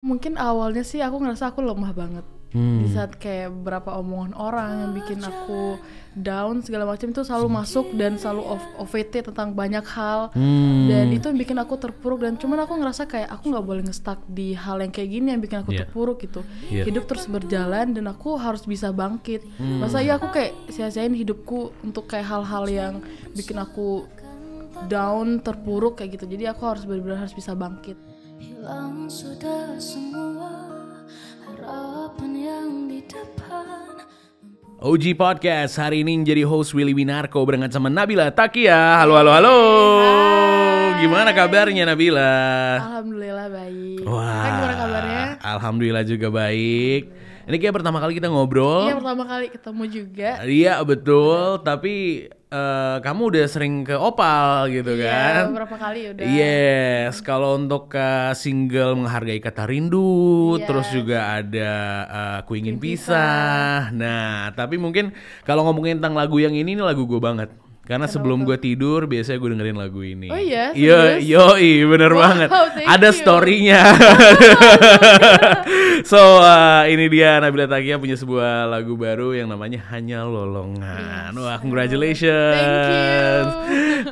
Mungkin awalnya sih aku ngerasa aku lemah banget. Di saat kayak beberapa omongan orang yang bikin aku down segala macam itu selalu masuk dan selalu OVT tentang banyak hal. Dan itu yang bikin aku terpuruk, dan cuman aku ngerasa kayak aku nggak boleh nge-stuck di hal yang kayak gini yang bikin aku terpuruk gitu. Hidup terus berjalan dan aku harus bisa bangkit. Masa iya aku kayak sia-siain hidupku untuk kayak hal-hal yang bikin aku down, terpuruk kayak gitu. Jadi aku harus benar-benar harus bisa bangkit. Hilang sudah semua harapan yang di depan. OG Podcast hari ini jadi host Willy Winarko barengan sama Nabila Takia. Halo. Hai. Gimana kabarnya Nabila? Alhamdulillah baik. Wah, Gimana kabarnya? Alhamdulillah juga baik. Ini kayak pertama kali kita ngobrol. Iya, pertama kali ketemu juga. Iya betul, tapi kamu udah sering ke Opal gitu Iya, kan? beberapa kali udah. Yes, kalau untuk single Menghargai Kata Rindu, Yes. terus juga ada Ku Ingin Pisah. Nah, tapi mungkin kalau ngomongin tentang lagu yang ini lagu gue banget. Karena sebelum gue tidur biasanya gue dengerin lagu ini. Oh iya? Iya, Serius? yoi, bener Wow, banget. thank Ada you. story-nya. So, ini dia Nabila Takia punya sebuah lagu baru yang namanya Hanya Lolongan. Yes. Wah, congratulations. Thank you.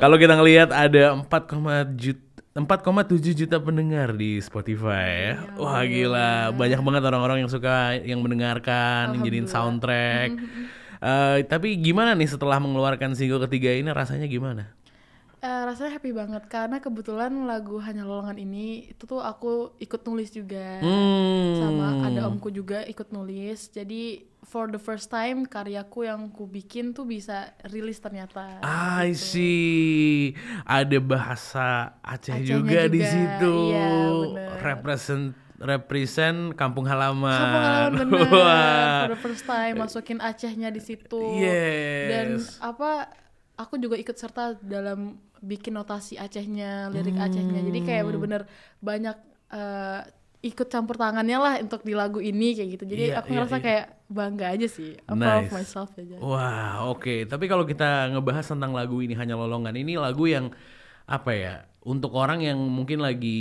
Kalau kita ngelihat ada 4,7 juta pendengar di Spotify ya. Wah gila, banyak banget orang-orang yang suka yang mendengarkan, yang jadiin soundtrack. Tapi gimana nih setelah mengeluarkan single ketiga ini rasanya gimana? Rasanya happy banget karena kebetulan lagu Hanya Lolongan ini itu tuh aku ikut nulis juga. Sama ada omku juga ikut nulis. Jadi for the first time karyaku yang ku bikin tuh bisa rilis ternyata. I see. Ada bahasa Aceh Acehnya juga di juga, situ. iya, bener. Represent kampung halaman. Kampung halaman bener. Wah. For the first time masukin Acehnya di situ. Yes. Dan aku juga ikut serta dalam bikin notasi Acehnya, lirik Acehnya. Jadi kayak bener-bener banyak ikut campur tangannya lah untuk di lagu ini kayak gitu. Jadi Iya, aku ngerasa iya. kayak bangga aja sih. I'm proud of Nice. myself aja. Wah, oke. Tapi kalau kita ngebahas tentang lagu ini Hanya Lolongan, ini lagu yang apa ya? Untuk orang yang mungkin lagi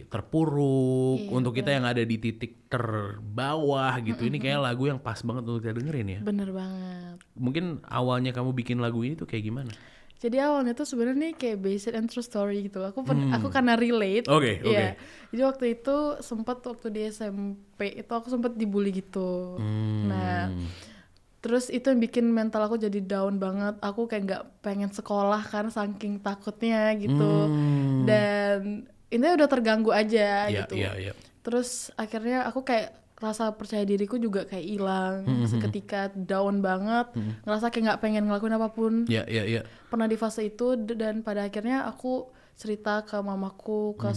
terpuruk, Iya, untuk kita yang ada di titik terbawah gitu. Ini kayak lagu yang pas banget untuk kita dengerin ya. Bener banget. Mungkin awalnya kamu bikin lagu ini tuh kayak gimana? Jadi awalnya tuh sebenarnya nih kayak based and true story gitu. Aku karena relate. Oke. Iya. Jadi waktu itu waktu di SMP itu aku sempat dibully gitu. Nah, terus itu yang bikin mental aku jadi down banget. Aku kayak nggak pengen sekolah karena saking takutnya gitu. Dan ini udah terganggu aja Iya, gitu. iya. Terus akhirnya aku kayak rasa percaya diriku juga kayak hilang. Seketika down banget, ngerasa kayak nggak pengen ngelakuin apapun. Iya. Pernah di fase itu dan pada akhirnya aku cerita ke mamaku, ke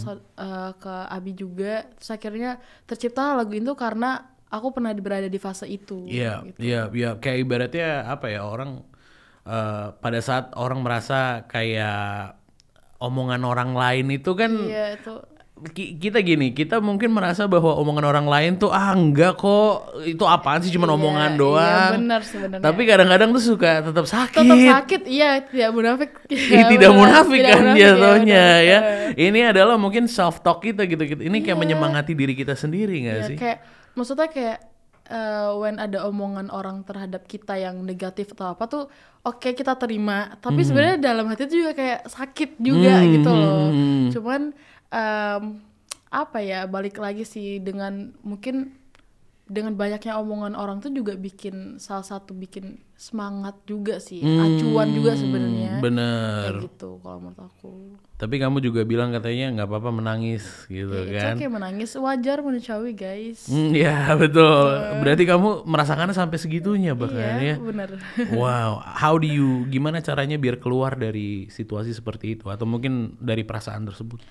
Abi juga. Terus akhirnya tercipta lagu itu karena aku pernah berada di fase itu. Iya, gitu. iya. Kayak ibaratnya apa ya, orang pada saat orang merasa kayak omongan orang lain itu kan Iya itu. kita mungkin merasa bahwa omongan orang lain tuh enggak kok, itu apaan sih, cuman omongan doang. Iya benar sebenarnya. Tapi kadang-kadang tuh suka tetap sakit. tetap sakit, iya tidak munafik. Tidak munafik kan jatuhnya ya. benar. Ini adalah mungkin self talk kita gitu. Ini kayak menyemangati diri kita sendiri nggak Iya, sih? kayak maksudnya kayak when ada omongan orang terhadap kita yang negatif atau apa tuh oke, kita terima, tapi sebenarnya dalam hati tuh juga kayak sakit juga gitu loh. Cuman apa ya, balik lagi sih dengan mungkin dengan banyaknya omongan orang tuh juga bikin bikin semangat juga sih, acuan juga sebenarnya. Bener. Kayak gitu kalau menurut aku. Tapi kamu juga bilang katanya nggak apa-apa menangis gitu kan? Oke, menangis wajar manusiawi guys. Ya betul. Berarti kamu merasakannya sampai segitunya bahkan Iya ya. bener. Wow. Gimana caranya biar keluar dari situasi seperti itu, atau mungkin dari perasaan tersebut?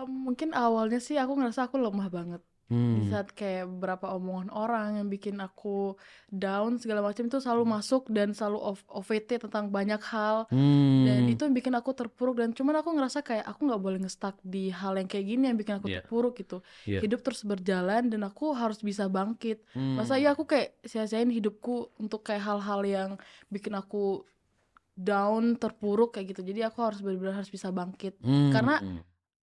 Mungkin awalnya sih aku ngerasa aku lemah banget. Di saat kayak beberapa omongan orang yang bikin aku down segala macam itu selalu masuk dan selalu OVT tentang banyak hal. Dan itu yang bikin aku terpuruk, dan cuman aku ngerasa kayak aku nggak boleh nge-stuck di hal yang kayak gini yang bikin aku terpuruk gitu. Hidup terus berjalan dan aku harus bisa bangkit. Masa iya aku kayak sia-siain hidupku untuk kayak hal-hal yang bikin aku down, terpuruk kayak gitu. Jadi aku harus benar-benar harus bisa bangkit. Karena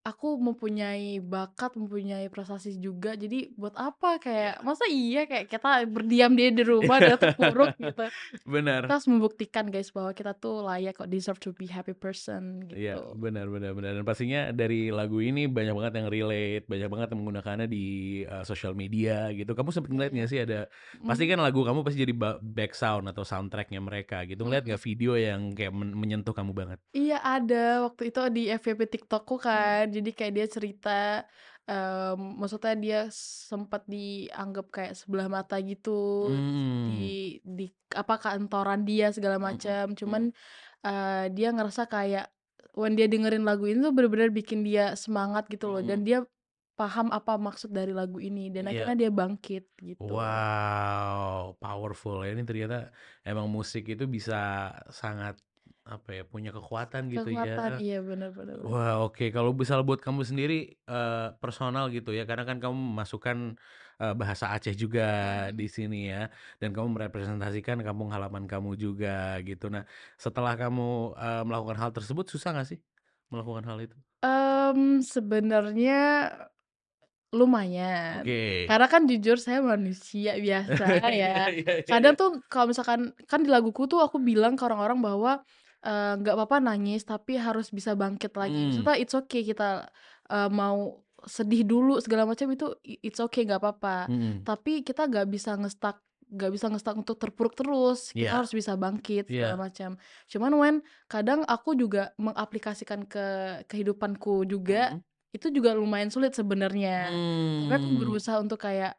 aku mempunyai bakat, mempunyai prestasi juga, jadi buat apa kayak masa iya kayak kita berdiam diri di rumah dan terpuruk gitu. Kita Benar. harus membuktikan guys bahwa kita tuh layak kok, deserve to be happy person Iya, gitu. benar benar benar dan pastinya dari lagu ini banyak banget yang relate, banyak banget yang menggunakannya di, sosial media gitu. Kamu sempet ngeliat Iya. nggak sih ada pasti Mhm, kan lagu kamu pasti jadi back sound atau soundtrack-nya mereka gitu, ngeliat mhm. nggak video yang kayak menyentuh kamu banget? Iya ada, waktu itu di FYP TikTokku kan, jadi kayak dia cerita, maksudnya dia sempat dianggap kayak sebelah mata gitu, di Mmm, di apa, kantoran dia segala mhm macam. Cuman, mhm dia ngerasa kayak when dia dengerin lagu ini tuh bener-bener bikin dia semangat gitu loh, dan mhm, dia paham apa maksud dari lagu ini, dan iya. akhirnya dia bangkit gitu. Wow, powerful ya, ini ternyata emang musik itu bisa sangat, apa ya, punya kekuatan gitu Kekuatan, ya. iya bener bener bener. Wah, oke. Kalau misal buat kamu sendiri, personal gitu ya, karena kan kamu memasukkan, bahasa Aceh juga Mhm. di sini ya, dan kamu merepresentasikan kampung halaman kamu juga gitu. Nah, setelah kamu, melakukan hal tersebut, susah nggak sih melakukan hal itu? Sebenarnya lumayan, Oke. karena kan jujur saya manusia biasa Iya ya. iya iya Kadang iya. tuh kalau misalkan kan di laguku tuh aku bilang ke orang-orang bahwa, nggak apa-apa nangis tapi harus bisa bangkit lagi. Mmm, Maksudnya it's okay kita, mau sedih dulu segala macam itu it's okay nggak apa-apa. mhm. Tapi kita nggak bisa nge-stuck untuk terpuruk terus, kita Iya harus bisa bangkit segala iya. macam. Cuman kadang aku juga mengaplikasikan ke kehidupanku juga, Mhm. itu juga lumayan sulit sebenarnya. Tapi aku Mmm, berusaha untuk kayak,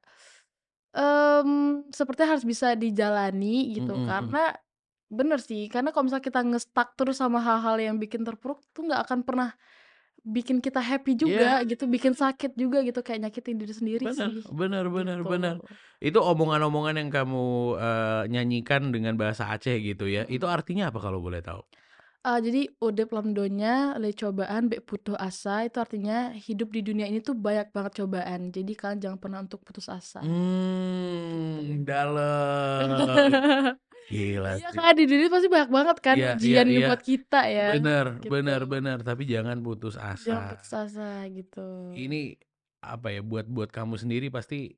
sepertinya harus bisa dijalani gitu, mhm mhm. karena bener sih, karena kalau misalnya kita nge-stuck terus sama hal-hal yang bikin terpuruk tuh nggak akan pernah bikin kita happy Iya. juga gitu, bikin sakit juga gitu, kayak nyakitin diri sendiri Bener sih, bener bener gitu. bener. Itu omongan-omongan yang kamu, nyanyikan dengan bahasa Aceh gitu ya, itu Mhm. artinya apa kalau boleh tahu? Jadi Urip Lamdonya Le Cobaan Bek Putuh Asa itu artinya hidup di dunia ini tuh banyak banget cobaan, jadi kalian jangan pernah untuk putus asa, gitu. Dalem. Gila Iya sih. kan, di dunia pasti banyak banget kan Iya iya ujian ini iya. buat kita ya, Bener gitu. bener bener, tapi jangan putus asa. Jangan putus asa gitu. Ini, apa ya, buat kamu sendiri pasti,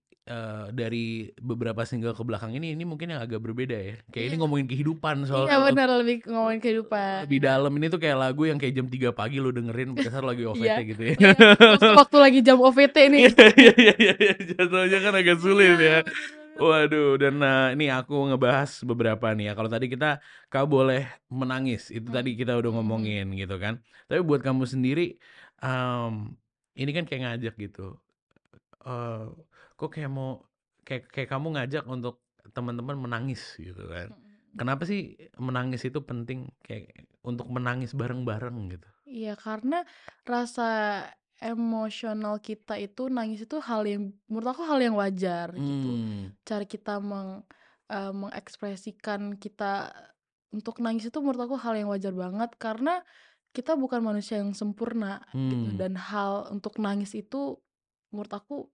dari beberapa single ke belakang ini mungkin yang agak berbeda ya. Kayak ini Iya ngomongin kehidupan iya soalnya loh. bener, lebih ngomongin kehidupan. Lebih dalam, ini tuh kayak lagu yang kayak jam 3 pagi lu dengerin pada saat lagi Iya OVT gitu ya. iya, waktu lagi jam OVT nih. Iya iya iya iya iya, jatuhnya kan agak Iya, sulit ya. bener banget. Waduh, dan, ini aku ngebahas beberapa nih ya, kalau tadi kita Kau Boleh Menangis, itu tadi Mhm kita udah mhm mhm. ngomongin gitu kan. Tapi buat kamu sendiri, ini kan kayak ngajak gitu, eee, kok kayak mau kayak kayak kamu ngajak untuk teman-teman menangis gitu kan. Mhm mhm. Kenapa sih menangis itu penting, kayak untuk menangis bareng-bareng gitu? Iya, karena rasa emosional kita itu nangis itu hal yang menurut aku hal yang wajar gitu. Mmm, Cara kita mengekspresikan kita untuk nangis itu menurut aku hal yang wajar banget karena kita bukan manusia yang sempurna gitu, mmm, dan hal untuk nangis itu menurut aku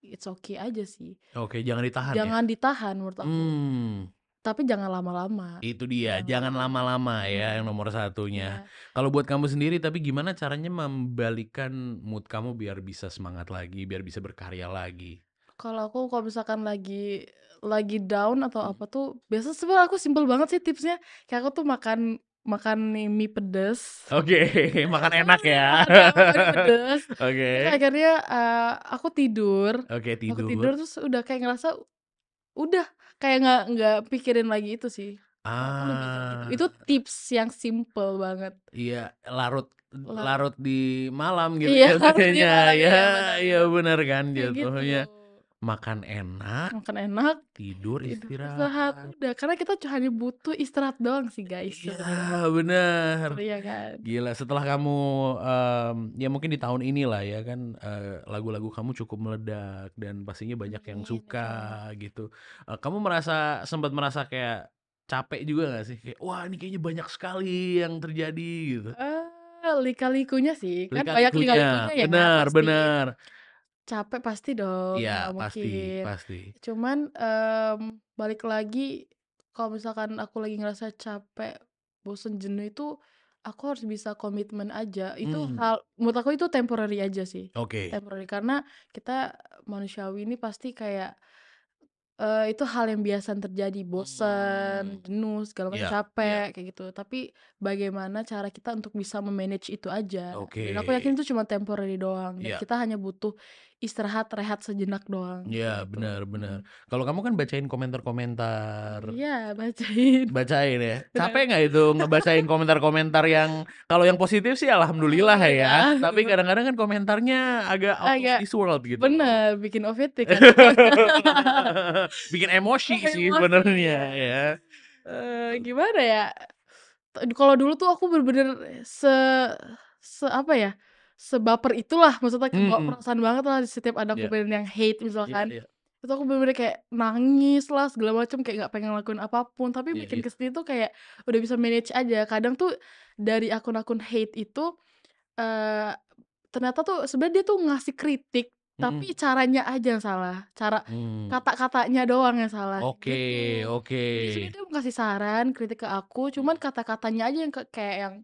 it's okay aja sih. oke jangan ditahan ya? Jangan ditahan menurut aku, Mmm. tapi jangan lama-lama. Itu dia, Jangan jangan lama-lama. lama-lama ya yang Mhm, nomor satunya. iya. Kalau buat kamu sendiri tapi gimana caranya membalikan mood kamu biar bisa semangat lagi, biar bisa berkarya lagi? Kalau misalkan lagi down atau Mhm. apa tuh, biasa sebenarnya aku simpel banget sih tipsnya, kayak aku tuh makan makan mie pedes, Oke, makan enak ya. makan mie pedes, terus Oke. akhirnya, aku tidur Oke aku tidur. tidur terus udah kayak ngerasa udah, kayak nggak pikirin lagi itu sih. Kalau aku lebih ke gitu. Ah, Itu tips yang simpel banget. iya larut Larut larut di malam gitu iya, ya larut di kayaknya malam, ya. iya benar Iya benar. bener kan Kayak gitu. jatuhnya. Makan enak, Makan enak, tidur tidur, istirahat, istirahat. udah. Karena kita hanya butuh istirahat doang sih guys Iya sebenarnya. bener. Iya kan? Gila setelah kamu, ya mungkin di tahun inilah ya kan, lagu-lagu kamu cukup meledak dan pastinya banyak yang Amin, suka insyaallah. gitu. Kamu sempat merasa kayak capek juga nggak sih? Kayak, "Wah ini kayaknya banyak sekali yang terjadi," gitu. Lika-likunya sih, kan banyak Lika-likunya, lika-likunya ya, bener pasti. bener. Capek pasti dong, Iya nggak pasti mungkin. pasti. Cuman, balik lagi, kalau misalkan aku lagi ngerasa capek, bosen, jenuh itu, aku harus bisa komitmen aja. Itu Hmm, menurut aku itu temporary aja sih. oke. Temporary karena kita manusiawi ini pasti kayak itu hal yang biasa terjadi, bosen, Hmm, jenuh, segala macam, ya, ya, capek, kayak gitu. Tapi bagaimana cara kita untuk bisa me-manage itu aja. oke. Dan aku yakin itu cuma temporary doang dan Ya, kita hanya butuh istirahat, rehat sejenak doang, ya, kayak gitu. benar-benar. Kalau kamu kan bacain komentar-komentar, Iya, bacain. bacain ya. Capek Bener. nggak itu ngebacain komentar-komentar yang kalau yang positif sih alhamdulillah ya. Alhamdulillah. Tapi kadang-kadang kan komentarnya agak out of Agak this world gitu loh. bener, bikin OVT kadang. Bikin emosi sih Emosi, sebenarnya ya. ya. Gimana ya, kalau dulu tuh aku bener-bener apa ya, sebaper itulah, maksudnya kebawa Mhm. perasaan banget lah setiap ada Iya, komen yang hate iya, misalkan. iya, Itu aku bener-bener kayak nangis lah segala macam, kayak nggak pengen ngelakuin apapun, tapi iya, makin iya. ke sini tuh kayak udah bisa manage aja. Kadang tuh dari akun-akun hate itu, eee, ternyata tuh sebenarnya dia tuh ngasih kritik, Mhm. tapi caranya aja yang salah, Mmm, kata-katanya doang yang salah, oke, gitu. oke. Jadi sebenarnya dia mau kasih saran, kritik ke aku, cuman kata-katanya aja yang kayak yang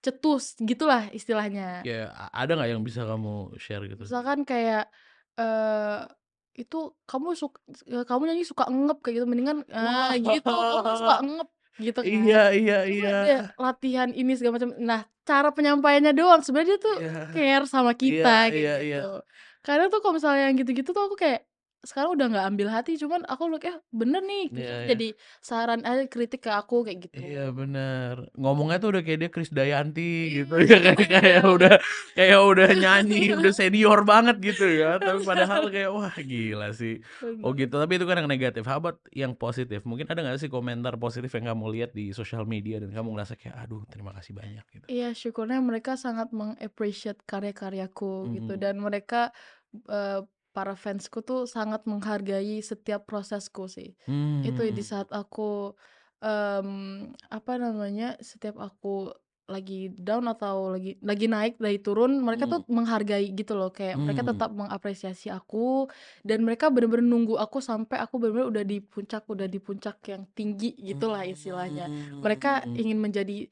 cetus gitulah istilahnya. Ya, ada nggak yang bisa kamu share gitu? Misalkan kayak, eee, "Itu kamu nyanyi suka ngep kayak gitu, mendingan" Wah, gitu, "kamu kan suka ngep," gitu iya, kan. iya, "Coba iya. deh latihan ini," segala macam. Nah, cara penyampaiannya doang, sebenarnya dia tuh Iya, care sama iya, kita, kayak iya, iya. gitu. Kadang tuh kalau misalnya yang gitu-gitu tuh aku kayak, sekarang udah nggak ambil hati, cuman aku look, bener nih, Iya, itu iya. jadi saran aja, kritik ke aku, kayak gitu. Iya bener, ngomongnya tuh udah kayak dia Krisdayanti gitu Iya, ya iya, kayak udah nyanyi, udah senior banget gitu ya, tapi padahal kayak wah gila sih. Oh bener. gitu, tapi itu kan yang negatif. How about yang positif? Mungkin ada nggak sih komentar positif yang kamu lihat di sosial media dan kamu ngerasa kayak aduh terima kasih banyak gitu. Iya, syukurnya mereka sangat meng-appreciate karya-karyaku gitu, Mhm. dan mereka, eee, para fansku tuh sangat menghargai setiap prosesku sih. Itu di Mmm, saat aku, apa namanya, setiap aku lagi down atau lagi naik, lagi turun, mereka tuh mhm, menghargai gitu loh, kayak mereka mmm, tetap mengapresiasi aku, dan mereka bener-bener nunggu aku sampai aku bener-bener udah di puncak yang tinggi gitulah istilahnya. Mereka mmm, ingin menjadi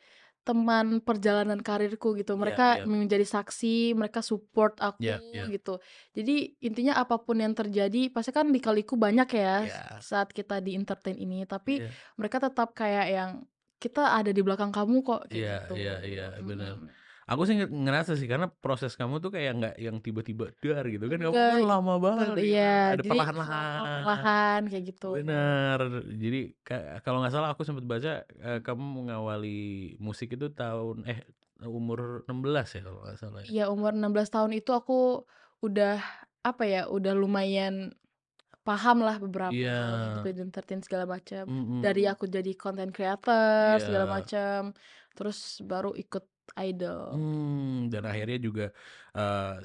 teman perjalanan karirku gitu, iya, mereka iya, menjadi saksi, mereka support iya, aku iya, gitu. Jadi intinya apapun yang terjadi, pasti kan lika-liku banyak ya iya, saat kita di-entertain ini, tapi iya. mereka tetap kayak yang, "Kita ada di belakang kamu kok," Iya, kayak iya, gitu. iya, bener. Mhm. Aku sih ngerasa sih karena proses kamu tuh kayak nggak yang tiba-tiba dar gitu kan, kamu kan Enggak, lama banget gitu, iya, ada jadi perlahan-lahan. perlahan kayak gitu. Bener, jadi kalau nggak salah aku sempet baca, kamu mengawali musik itu umur 16 ya kalau nggak salah ya? Iya, umur 16 tahun itu aku udah, apa ya, udah lumayan paham lah beberapa Iya, hal kayak gitu di entertain segala macam. Dari mhm, aku jadi content creator iya, segala macam, terus baru ikut idol. dan akhirnya juga,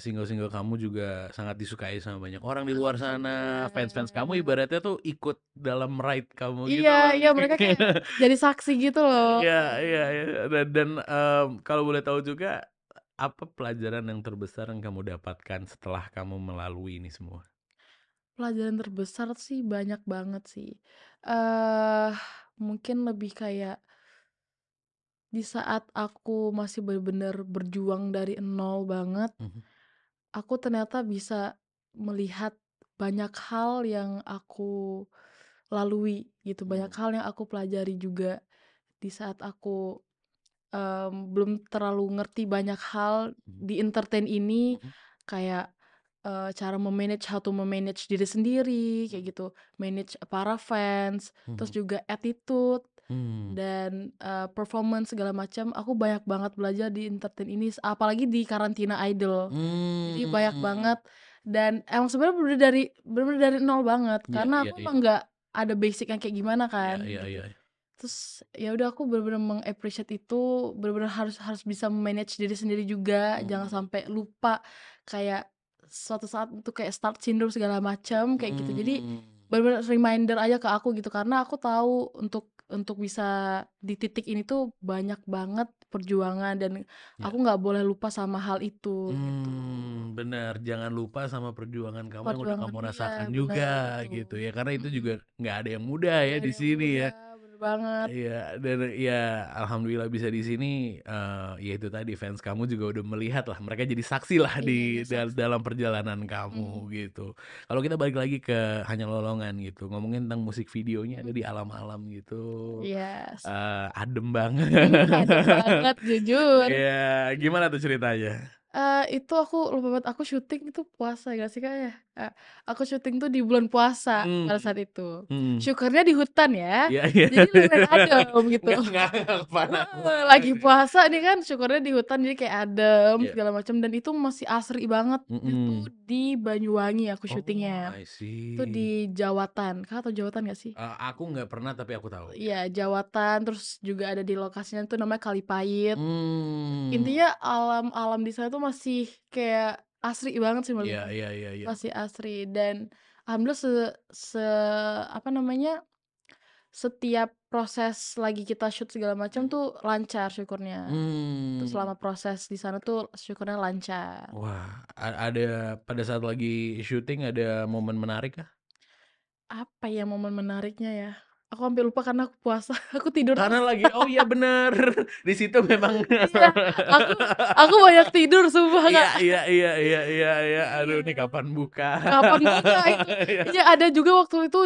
single-single kamu juga sangat disukai sama banyak orang di luar sana, fans-fans kamu Alhamdulillah. ibaratnya tuh ikut dalam ride kamu Iya, gitu loh. iya, mereka kayak jadi saksi gitu loh. Iya, iya, iya, kalau boleh tahu juga, apa pelajaran yang terbesar yang kamu dapatkan setelah kamu melalui ini semua? Pelajaran terbesar sih banyak banget sih. eh Mungkin lebih kayak di saat aku masih bener-bener berjuang dari nol banget, Mhm, aku ternyata bisa melihat banyak hal yang aku lalui gitu, banyak mmm, hal yang aku pelajari juga di saat aku, belum terlalu ngerti banyak hal mhm, di entertain ini, mhm, kayak, cara how to me-manage diri sendiri, kayak mhm, gitu, manage para fans, terus mhm, juga attitude mmm, dan, performance segala macam, aku banyak banget belajar di entertain ini, apalagi di Karantina Idol. Jadi banyak mmm, banget dan emang sebenarnya bener-bener dari nol banget, iya, karena iya, aku iya, emang nggak ada basic yang kayak gimana iya, kan, iya, iya, gitu. Terus ya udah aku bener-bener meng-appreciate itu, bener-bener harus harus bisa manage diri sendiri juga, jangan mhm, sampai lupa kayak suatu saat itu kayak start syndrome segala macam, kayak gitu. Jadi mmm, bener-bener reminder aja ke aku gitu, karena aku tahu untuk bisa di titik ini tuh banyak banget perjuangan dan iya, aku nggak boleh lupa sama hal itu, gitu. bener, jangan lupa sama perjuangan kamu yang udah Perjuangan kamu iya, rasakan juga bener itu. gitu ya, karena itu Mhm. juga nggak ada yang mudah ya Nggak ada di yang sini ya. mudah, banget. Iya, dan ya alhamdulillah bisa di sini, ya itu tadi fans kamu juga udah melihat lah, mereka jadi saksi lah Iya, di saksi. dalam perjalanan kamu gitu. Kalau kita balik lagi ke Hanya Lolongan gitu, ngomongin tentang musik videonya ada di alam-alam gitu, Yes. adem banget. Adem banget jujur. Iya, gimana tuh ceritanya? Itu aku lupa banget, aku syuting itu puasa nggak sih, Kak, ya? Aku syuting tuh di bulan puasa Mmm, pada saat itu. mhm. Syukurnya di hutan ya, Iya iya. jadi lumayan adem gitu. Nggak kepanasan. Lagi puasa nih kan syukurnya di hutan jadi kayak adem Iya, segala macam dan itu masih asri banget. Itu mhm. di Banyuwangi aku Oh, syutingnya. I Itu see. di Jawatan. Kakak tahu Jawatan nggak sih? Aku nggak pernah tapi aku tahu. Iya, Jawatan, terus juga ada di lokasinya tuh namanya Kalipait. Mmm. Intinya alam-alam di sana tuh masih kayak asri banget sih menurut Iya aku. iya iya iya. Masih asri dan alhamdulillah se se apa namanya, setiap proses lagi kita shoot segala macam tuh lancar syukurnya. Terus Mmm. selama proses di sana tuh syukurnya lancar. Wah, ada pada saat lagi syuting ada momen menarik kah? Apa ya momen menariknya ya? Aku sampai lupa karena aku puasa, aku tidur Karena terus. lagi oh iya bener, di situ memang Iya, aku aku banyak tidur sumpah, iya Kak. iya iya iya iya iya, aduh Iya. ini kapan buka? Kapan buka itu? Iya. Iya ada juga waktu itu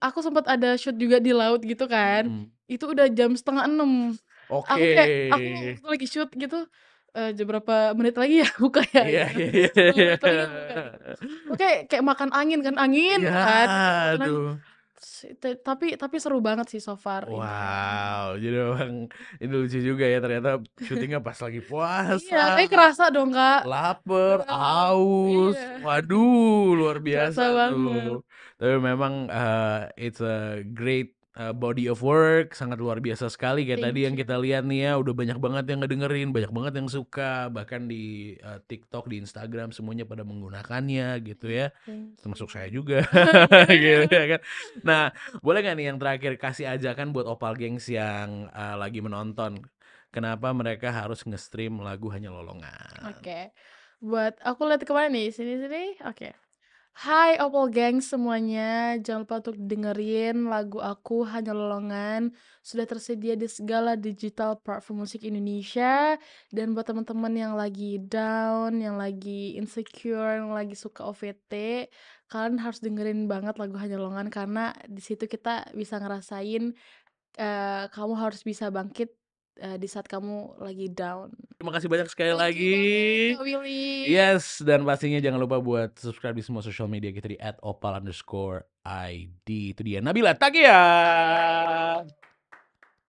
aku sempat ada shoot juga di laut gitu kan. Mhm. Itu udah jam 5:30. Oke. Aku waktu lagi shoot gitu, jam berapa menit lagi ya buka ya Iya gitu kan. iya iya 10 iya. menit lagi ya buka gitu. Itu kayak makan angin kan, angin Iya, kan, makan angin. aduh. Tapi seru banget sih so far intinya. Wow, jadi memang ini lucu juga ya ternyata syutingnya pas lagi puasa, Iya, tapi kerasa dong, Kak. lapar, Heeh, aus, iya, waduh luar biasa kerasa banget. tuh. Tapi memang, it's a great, body of work, sangat luar biasa sekali kayak tadi Thank yang you. kita lihat nih ya, udah banyak banget yang ngedengerin, banyak banget yang suka, bahkan di, TikTok, di Instagram semuanya pada menggunakannya gitu ya, Thank termasuk saya you. juga gitu ya kan. Nah, boleh nggak nih yang terakhir kasih ajakan buat Opal Gengs yang, lagi menonton, kenapa mereka harus nge-stream lagu Hanya Lolongan? Oke. Buat aku lihat kemana nih? Sini. Oke. Hai Opal Gang semuanya, jangan lupa untuk dengerin lagu aku Hanya Lolongan. Sudah tersedia di segala digital platform musik Indonesia. Dan buat teman-teman yang lagi down, yang lagi insecure, yang lagi suka OVT, kalian harus dengerin banget lagu Hanya Lolongan karena di situ kita bisa ngerasain kamu harus bisa bangkit di saat kamu lagi down. Terima kasih banyak sekali Thank you lagi. banget Kak Willy. Yes, dan pastinya jangan lupa buat subscribe di semua sosial media kita di @opal_id. Itu dia Nabila Tagia.